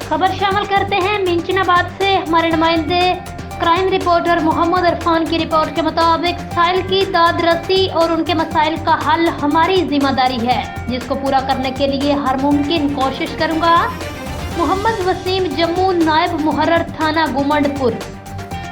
खबर शामिल करते हैं मिंचनाबाद से। हमारे नुमाइंदे क्राइम रिपोर्टर मोहम्मद इरफान की रिपोर्ट के मुताबिक साहिल की दाद रसी और उनके मसाइल का हल हमारी जिम्मेदारी है, जिसको पूरा करने के लिए हर मुमकिन कोशिश करूंगा। मोहम्मद वसीम जम्मू नायब मुहर्रर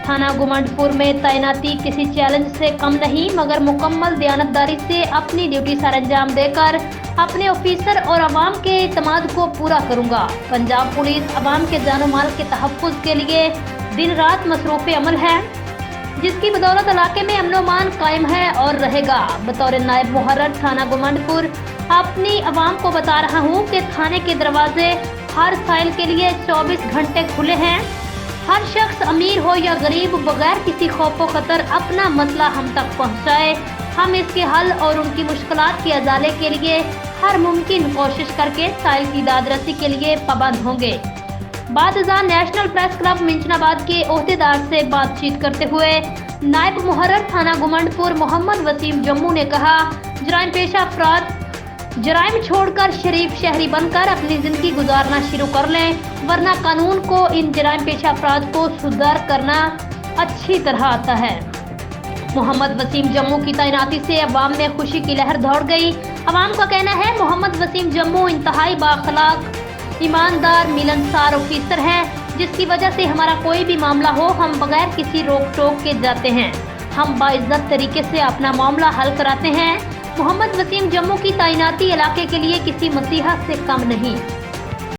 थाना गुमंडपुर में तैनाती किसी चैलेंज से कम नहीं, मगर मुकम्मल दयानतदारी से अपनी ड्यूटी सर अंजाम देकर अपने ऑफिसर और अवाम के इत्मीनान को पूरा करूंगा। पंजाब पुलिस अवाम के जानो माल के तहफ़्फ़ुज़ के लिए दिन रात मसरूफ़ अमल है, जिसकी बदौलत इलाके में अमन-ओ-अमान कायम है और रहेगा। बतौर नायब मुहर्रर थाना गुमंडपुर अपनी अवाम को बता रहा हूँ कि थाने के दरवाजे हर साइल के लिए 24 घंटे खुले हैं। हर शख्स अमीर हो या गरीब, बगैर किसी खौफ व खतर अपना मसला हम तक पहुँचाए। हम इसके हल और उनकी मुश्किलात के अजाले के लिए हर मुमकिन कोशिश करके साहिल की दादरसी के लिए पाबंद होंगे। बादशाह नेशनल प्रेस क्लब मिंचनाबाद के ओहदेदार से बातचीत करते हुए नायब मुहर्रर थाना गुमंडपुर मोहम्मद वसीम जम्मू ने कहा, जराइम पेशा अफराद जराइम छोड़कर शरीफ शहरी बनकर अपनी जिंदगी गुजारना शुरू कर लें, वरना कानून को इन जराइम पेशा अफराद को सुधार करना अच्छी तरह आता है। मोहम्मद वसीम जम्मू की तैनाती से अवाम में खुशी की लहर दौड़ गई। अवाम का कहना है मोहम्मद वसीम जम्मू इंतहाई बाखलाक, ईमानदार, मिलनसार ऑफिसर हैं, जिसकी वजह से हमारा कोई भी मामला हो हम बगैर किसी रोक टोक के जाते हैं। हम बाइज्जत तरीके से अपना मामला हल कराते हैं। मोहम्मद वसीम जम्मू की तैनाती इलाके के लिए किसी मसीहा से कम नहीं।